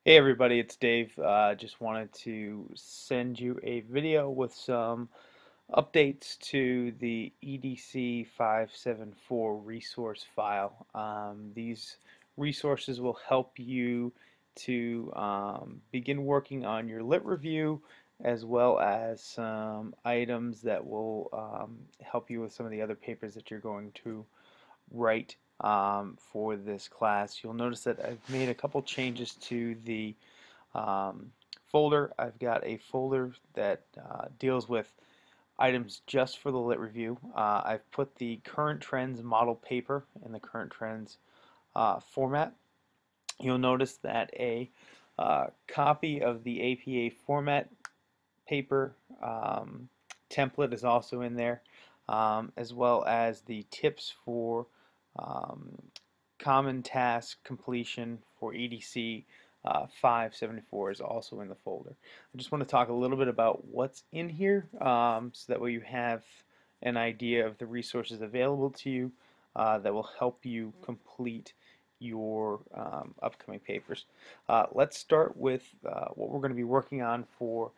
Hey everybody, it's Dave. Just wanted to send you a video with some updates to the EDC 574 resource file. These resources will help you to begin working on your lit review as well as some items that will help you with some of the other papers that you're going to write for this class. You'll notice that I've made a couple changes to the um, folder. I've got a folder that deals with items just for the lit review. I've put the current trends model paper in the current trends format. You'll notice that a copy of the APA format paper template is also in there, as well as the tips for um, common task completion for EDC 574 is also in the folder. I just want to talk a little bit about what's in here so that way you have an idea of the resources available to you that will help you complete your upcoming papers. Let's start with what we're going to be working on for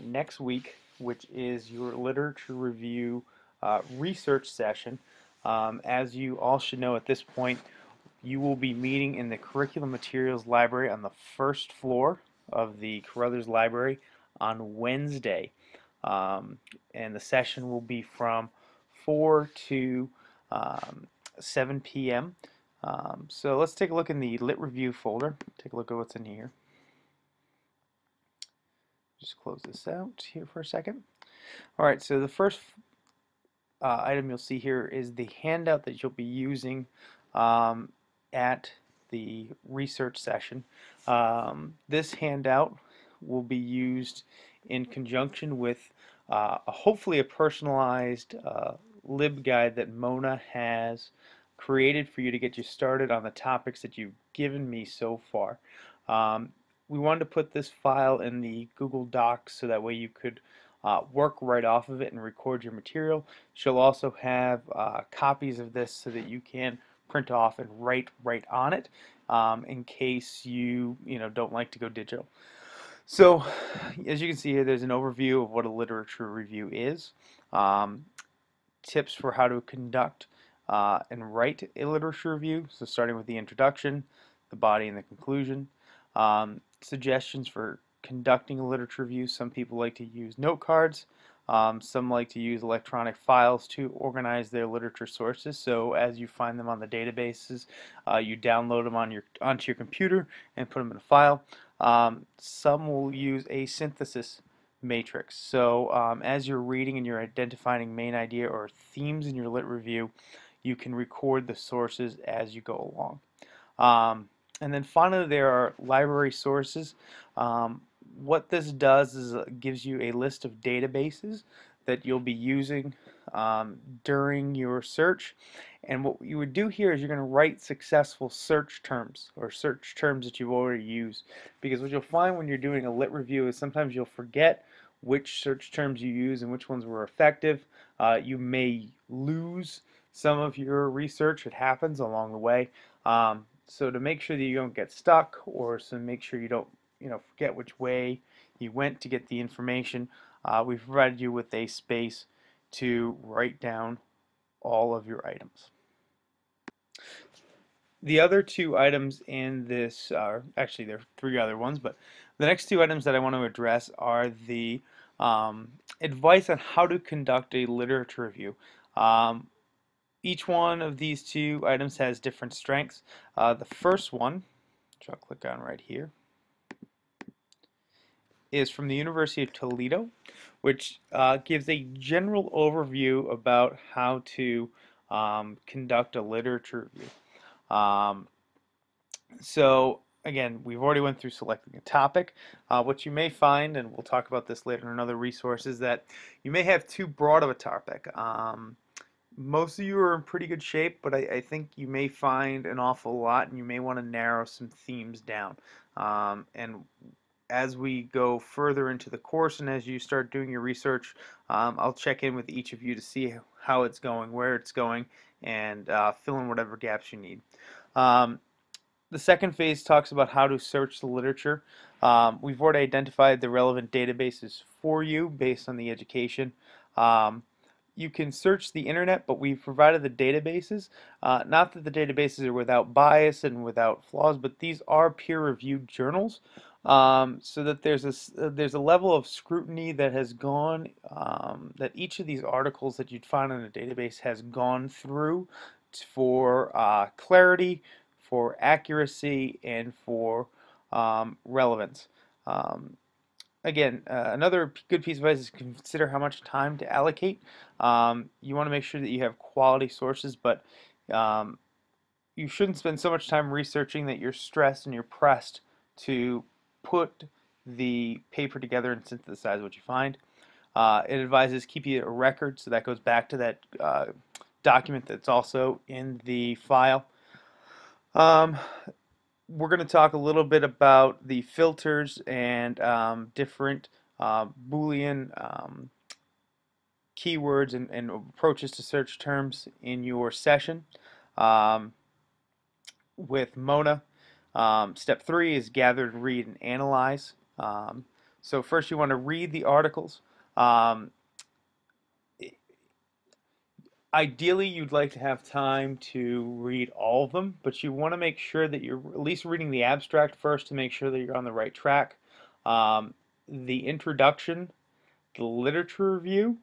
next week, which is your literature review research session. As you all should know at this point, you will be meeting in the Curriculum Materials Library on the first floor of the Carruthers Library on Wednesday. Um, and the session will be from 4 to 7 p.m. So let's take a look in the Lit Review folder. Take a look at what's in here. Just close this out here for a second. All right, so the first item you'll see here is the handout that you'll be using um, at the research session. This handout will be used in conjunction with hopefully a personalized LibGuide that Mona has created for you to get you started on the topics that you've given me so far. Um, we wanted to put this file in the Google Docs so that way you could work right off of it and record your material. She'll also have copies of this so that you can print off and write right on it in case you don't like to go digital. So as you can see here, there's an overview of what a literature review is, um, tips for how to conduct and write a literature review. So starting with the introduction, the body, and the conclusion. Suggestions for conducting a literature review. Some people like to use note cards. Some like to use electronic files to organize their literature sources. So as you find them on the databases, you download them onto your computer and put them in a file. Some will use a synthesis matrix. So as you're reading and you're identifying main idea or themes in your lit review, you can record the sources as you go along. And then finally, there are library sources. What this does is gives you a list of databases that you'll be using during your search. And what you would do here is you're going to write successful search terms or search terms that you've already used. Because what you'll find when you're doing a lit review is sometimes you'll forget which search terms you use and which ones were effective. You may lose some of your research. It happens along the way. So to make sure that you don't get stuck, or to make sure you don't, forget which way you went to get the information, we've provided you with a space to write down all of your items. The other two items in this are actually there are three other ones, but the next two items that I want to address are the advice on how to conduct a literature review. Um, each one of these two items has different strengths. The first one, which I'll click on right here, is from the University of Toledo, which gives a general overview about how to conduct a literature review. Um, so again, we've already went through selecting a topic. What you may find, and we'll talk about this later in another resource, is that you may have too broad of a topic. Most of you are in pretty good shape, but I think you may find an awful lot, and you may want to narrow some themes down. And as we go further into the course and as you start doing your research, I'll check in with each of you to see how it's going, where it's going, and fill in whatever gaps you need. Um, The second phase talks about how to search the literature. We've already identified the relevant databases for you based on the education. Um, you can search the internet, but we've provided the databases. Not that the databases are without bias and without flaws, but these are peer-reviewed journals, so that there's a level of scrutiny that has gone, that each of these articles that you'd find in a database has gone through for clarity, for accuracy, and for relevance. Um, Again, another good piece of advice is consider how much time to allocate. You want to make sure that you have quality sources, but um, you shouldn't spend so much time researching that you're stressed and you're pressed to put the paper together and synthesize what you find. It advises keeping a record, so that goes back to that document that's also in the file. Um, we're going to talk a little bit about the filters and different Boolean keywords and approaches to search terms in your session um, with Mona. Step 3 is gather, read, and analyze. So first you want to read the articles. Um, Ideally, you'd like to have time to read all of them, but you want to make sure that you're at least reading the abstract first to make sure that you're on the right track. Um, the introduction, the literature review,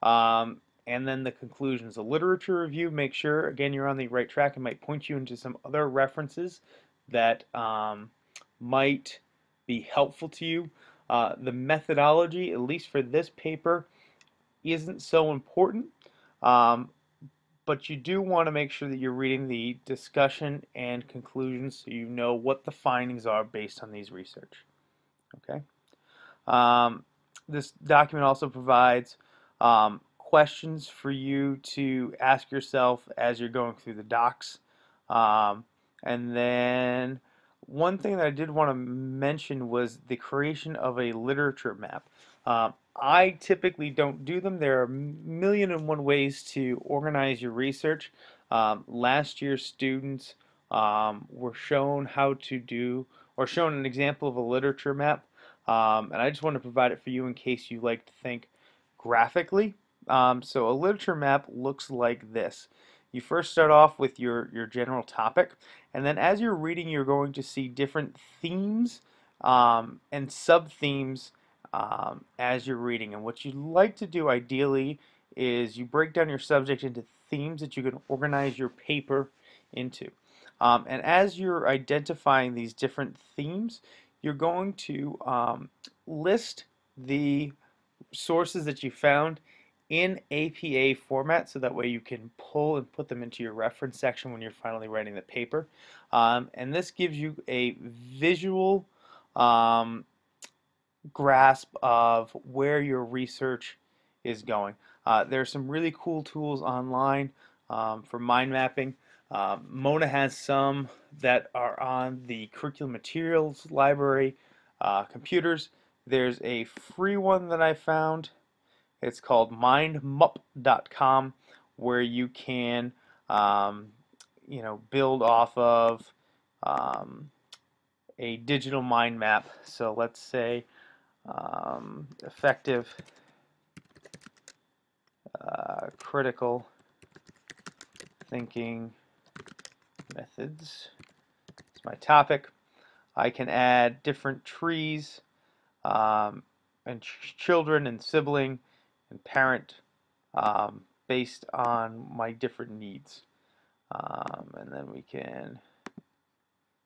and then the conclusions. The literature review, make sure, again, you're on the right track. It might point you into some other references that might be helpful to you. The methodology, at least for this paper, isn't so important. Um, but you do want to make sure that you're reading the discussion and conclusions so you know what the findings are based on these research. Okay. This document also provides questions for you to ask yourself as you're going through the docs. And then one thing that I did want to mention was the creation of a literature map. I typically don't do them. There are a million and one ways to organize your research. Last year's students were shown how to do, or shown an example of a literature map. And I just want to provide it for you in case you like to think graphically. So a literature map looks like this. You first start off with your general topic, and then as you're reading, you're going to see different themes and sub-themes as you're reading. And what you'd like to do ideally is you break down your subject into themes that you can organize your paper into. And as you're identifying these different themes, you're going to list the sources that you found in APA format so that way you can pull and put them into your reference section when you're finally writing the paper. And this gives you a visual grasp of where your research is going. There are some really cool tools online for mind mapping. Mona has some that are on the curriculum materials library computers. There's a free one that I found. It's called mindmup.com, where you can build off of um, a digital mind map. So let's say effective critical thinking methods is my topic. I can add different trees and children and sibling and parent based on my different needs. And then we can,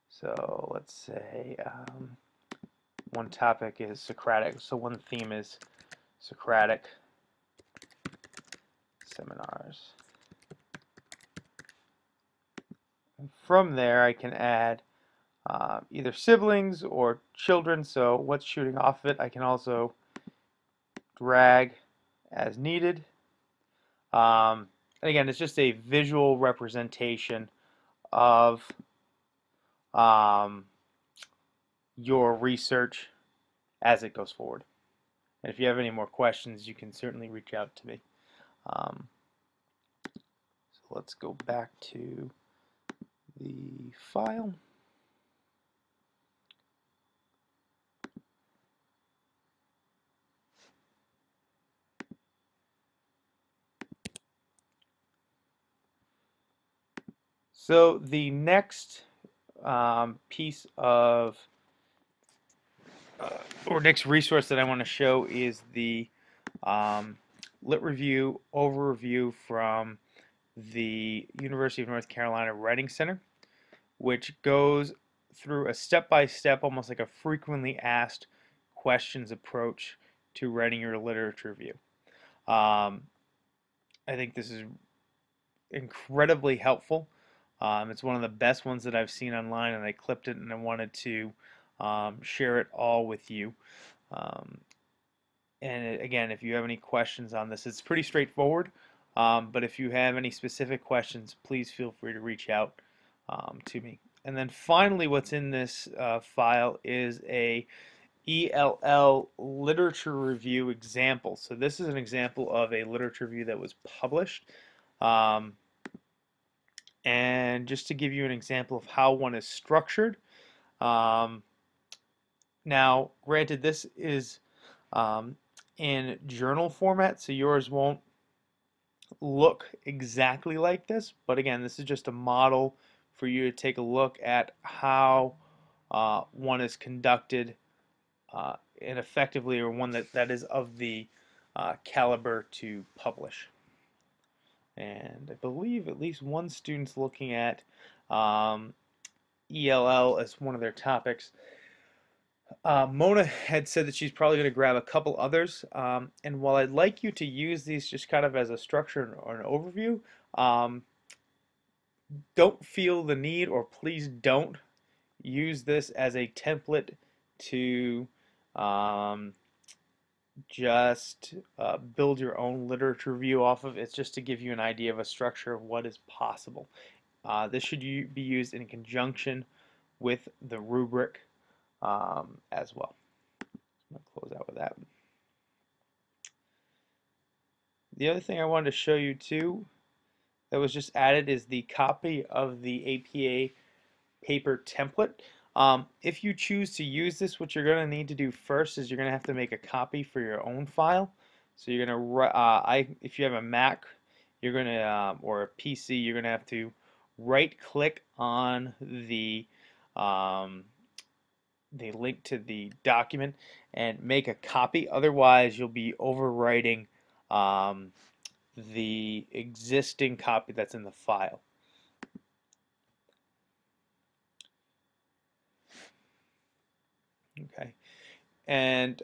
so let's say one topic is Socratic, so one theme is Socratic seminars. And from there I can add either siblings or children, so what's shooting off of it I can also drag as needed. And again, it's just a visual representation of your research as it goes forward. And if you have any more questions, you can certainly reach out to me. So let's go back to the file. So the next piece of or next resource that I want to show is the Lit Review overview from the University of North Carolina Writing Center, which goes through a step-by-step, almost like a frequently asked questions approach to writing your literature review. I think this is incredibly helpful. It's one of the best ones that I've seen online, and I clipped it and I wanted to share it all with you. Um, and again, if you have any questions on this, it's pretty straightforward. But if you have any specific questions, please feel free to reach out to me. And then finally, what's in this file is a ELL literature review example. So this is an example of a literature review that was published. Um, and just to give you an example of how one is structured. Um, Now, granted, this is in journal format, so yours won't look exactly like this. But again, this is just a model for you to take a look at how one is conducted and effectively, or one that is of the caliber to publish. And I believe at least one student's looking at ELL as one of their topics. Mona had said that she's probably going to grab a couple others. And while I'd like you to use these just kind of as a structure or an overview, um, don't feel the need, or please don't use this as a template to um, just build your own literature review off of. It's just to give you an idea of a structure of what is possible. This should be used in conjunction with the rubric as well. I'm going to close out with that. The other thing I wanted to show you too that was just added is the copy of the APA paper template. If you choose to use this, what you're going to need to do first is you're going to have to make a copy for your own file. So you're going to, if you have a Mac, you're going to, or a PC, you're going to have to right-click on the link to the document and make a copy. Otherwise, you'll be overwriting the existing copy that's in the file. Okay. And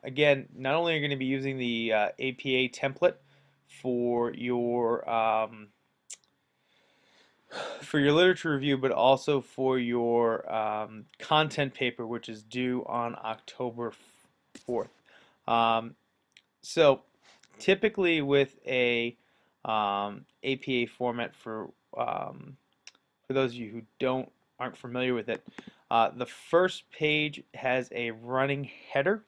again, not only are you going to be using the APA template for your literature review, but also for your content paper, which is due on October 4th. So typically with a APA format, for those of you who aren't familiar with it, the first page has a running header.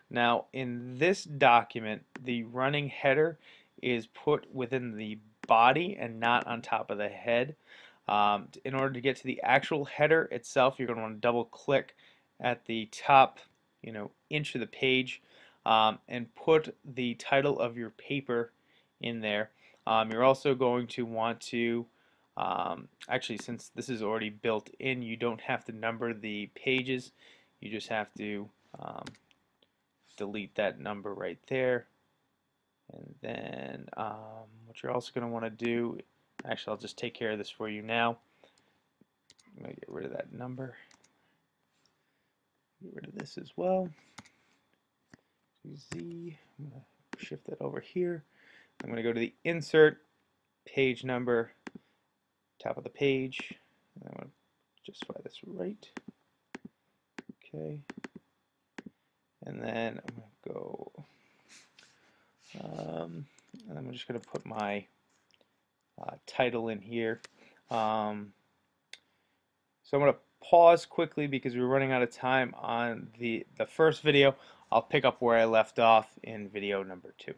Now, in this document, the running header is put within the body and not on top of the head. In order to get to the actual header itself, you're going to want to double click at the top, inch of the page, and put the title of your paper in there. You're also going to want to actually, since this is already built in, you don't have to number the pages. You just have to delete that number right there. And then what you're also going to want to do, actually I'll just take care of this for you now. I'm going to get rid of that number. Get rid of this as well. Z, I'm going to shift that over here. I'm going to go to the insert, page number, top of the page. And I'm going to justify this right. Okay. And then I'm going to go, and I'm just going to put my title in here. So I'm going to pause quickly because we're running out of time on the first video. I'll pick up where I left off in video number 2.